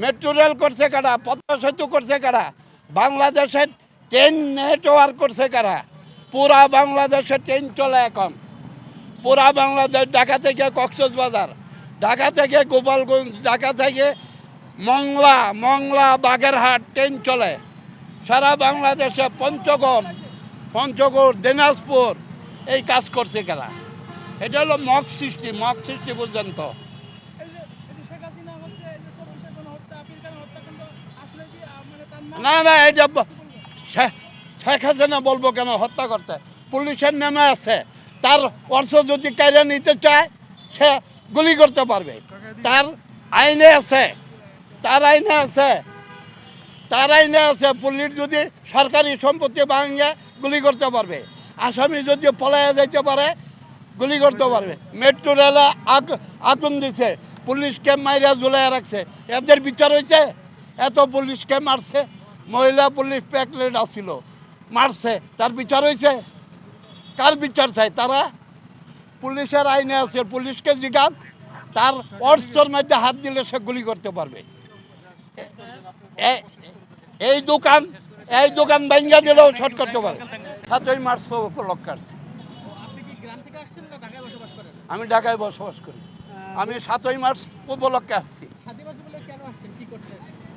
Metro rail করছে কারা, পদ্মা সেতু করছে কারা, বাংলাদেশের ট্রেন নেটওয়ার্ক করছে কারা। পুরা বাংলাদেশে ট্রেন চলে এখন, পুরা বাংলাদেশ, ঢাকা থেকে কক্সবাজার, ঢাকা থেকে গোপালগঞ্জ, ঢাকা থেকে মংলা বাগেরহাট ট্রেন চলে। সারা বাংলাদেশে পঞ্চগড় দিনাজপুর এই কাজ করছে কারা। এটা হলো মক সৃষ্টি বুঝছেন তো। না এটা শেখ হাসিনা বলবো কেন হত্যা করতে, পুলিশের নেমে আছে। তার অর্থ যদি কাইরে নিতে চায় সে গুলি করতে পারবে, তার আইনে আছে, পুলিশ যদি সরকারি সম্পত্তি ভাঙিয়ে গুলি করতে পারবে, আসামি যদি পলাইয়া যাইতে পারে গুলি করতে পারবে। মেট্রো রেলে আগুন দিছে, পুলিশকে মাইরা ঝুলাইয়া রাখছে, এদের বিচার হয়েছে? এত পুলিশকে মারছে, মহিলা পুলিশ প্যাকলেট আসছিল, মারছে, তার বিচার হয়েছে? কার বিচার চাই তারা? পুলিশের আইনে আছে, পুলিশকে জিজ্ঞান, তার অর্থের মধ্যে হাত দিলে সে গুলি করতে পারবে। এই দোকান ভাঙ্গা দিলেও শর্ট করতে পারে। 7ই মার্চ উপলক্ষে আসছি। আমি ঢাকায় বসবাস করি। আমি 7ই মার্চ উপলক্ষে আসছি।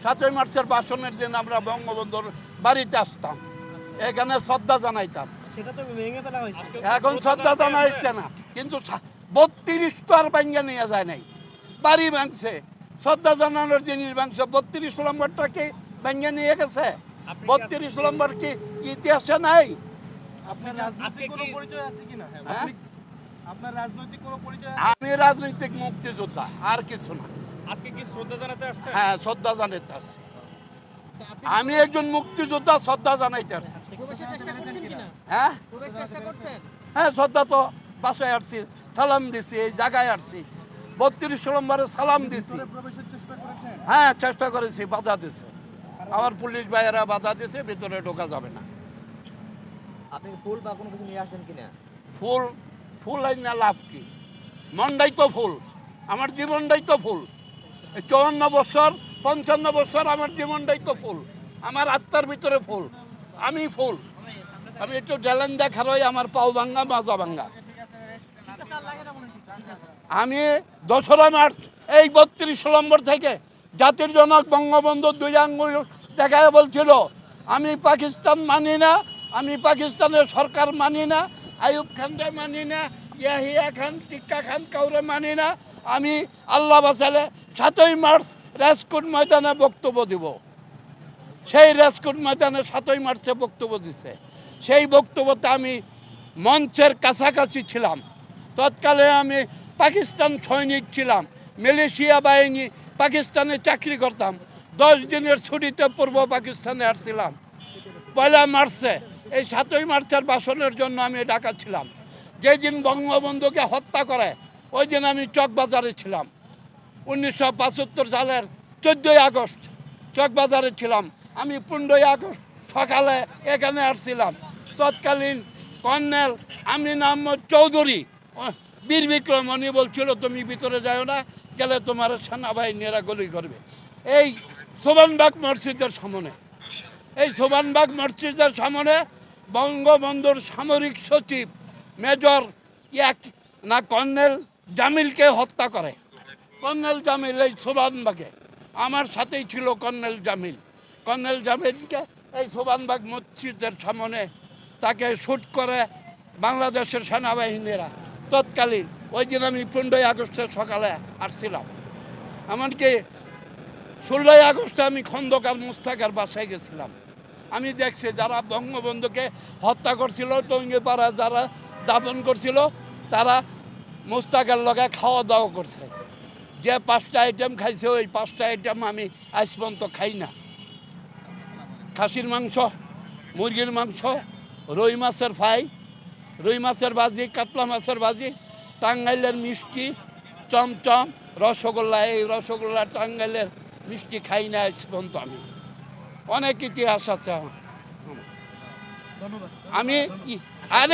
7ই মার্চের ভাষণের দিন আমরা বঙ্গবন্ধুর বাড়িতে আসতাম, এখানে শ্রদ্ধা জানাইতাম। এখন শ্রদ্ধা জানা হচ্ছে না, কিন্তু 32 তো আর ভাঙ্গা নিয়ে যায় নাই, বাড়ি ভাঙছে, শ্রদ্ধা জানানোর জিনিস ভাঙছে। 32 নম্বরটাকে ভাঙ্গা নিয়ে গেছে। 32 নম্বর কি ইতিহাসে নাই? আমি রাজনৈতিক মুক্তিযোদ্ধা, আর কিছু না। আজকে কি শ্রদ্ধা জানাতে আসছেন? হ্যাঁ, শ্রদ্ধা জানাইতে আসছি। আমি একজন মুক্তিযোদ্ধা, শ্রদ্ধা জানাইতে আসছি। হ্যাঁ, শ্রদ্ধা তো বাসায় আসছি, সালাম দিছি, এই জায়গায় আসছি, 32 নম্বরে সালাম দিছি। হ্যাঁ, চেষ্টা করেছি, বাধা দিছে আমার পুলিশ ভাইয়েরা, বাধা দিছে, ভিতরে ঢোকা যাবে না। আপনি ফুল বা কোনো কিছু নিয়ে আসছেন কিনা? ফুল আইনা লাভ কি? মনটাই তো ফুল, আমার জীবনটাই তো ফুল। 54 বছর 55 বছর আমার জীবনটাই তো ফুল, আমার আত্মার ভিতরে ফুল, আমি ফুল। আমি একটু ড্যালেন দেখার হয়, আমার পাও ভাঙ্গা, মাজা ভাঙ্গা। আমি 2রা মার্চ এই 32 নম্বর থেকে জাতির জনক বঙ্গবন্ধু 2 আঙ্গুল দেখায় বলছিল, আমি পাকিস্তান মানি না, আমি পাকিস্তানের সরকার মানি না, আইয়ুব খানরে মানি না, ইয়াহিয়া খান, টিক্কা খান, কাউরে মানি না। আমি আল্লাহ বাঁচালে 7ই মার্চ রাজকোট ময়দানে বক্তব্য দিব। সেই রাজকোট ময়দানে 7ই মার্চে বক্তব্য দিছে। সেই বক্তব্যতে আমি মঞ্চের কাছাকাছি ছিলাম। তৎকালে আমি পাকিস্তান সৈনিক ছিলাম, মালয়েশিয়া বাহিনী, পাকিস্তানে চাকরি করতাম। 10 দিনের ছুটিতে পূর্ব পাকিস্তানে আসছিলাম। 1 মার্চে এই 7ই মার্চের ভাষণের জন্য আমি ঢাকা ছিলাম। যেদিন বঙ্গবন্ধুকে হত্যা করে ওই দিন আমি চকবাজারে ছিলাম। 1975 সালের 14ই আগস্ট চকবাজারে ছিলাম। আমি 15ই আগস্ট সকালে এখানে আসছিলাম। তৎকালীন কর্নেল আমিন আহমদ চৌধুরী, বীর বিক্রম, উনি বলছিল তুমি ভিতরে যাও না, গেলে তোমার সেনাবাহিনীরা গুলি করবে। এই সোবানবাগ মসজিদের সামনে, বঙ্গবন্ধুর সামরিক সচিব মেজর কর্নেল জামিলকে হত্যা করে। কর্নেল জামিল এই সোবানবাগে, আমার সাথেই ছিল কর্নেল জামিলকে এই সোবানবাগ মসজিদের সামনে তাকে শ্যুট করে বাংলাদেশের সেনাবাহিনীরা তৎকালীন। ওই দিন আমি 15ই আগস্টের সকালে আসছিলাম। এমনকি 16ই আগস্টে আমি খন্দকার মুস্তাকার বাসায় গেছিলাম। আমি দেখছি যারা বঙ্গবন্ধুকে হত্যা করছিল, টঙ্গিপাড়া যারা দাফন করছিল, তারা মুস্তাকার লগে খাওয়া দাওয়া করছে। যে 5টা আইটেম খাইছে, ওই 5টা আইটেম আমি আজ পর্যন্ত খাই না। খাসির মাংস, মুরগির মাংস, রুই মাছের ফ্রাই, রুই মাছের ভাজি, কাতলা মাছের ভাজি, টাঙ্গাইলের মিষ্টি, চমচম, রসগোল্লা। এই রসগোল্লা টাঙ্গাইলের মিষ্টি খাই না আজ পর্যন্ত আমি। অনেক ইতিহাস আছে আমার। আমি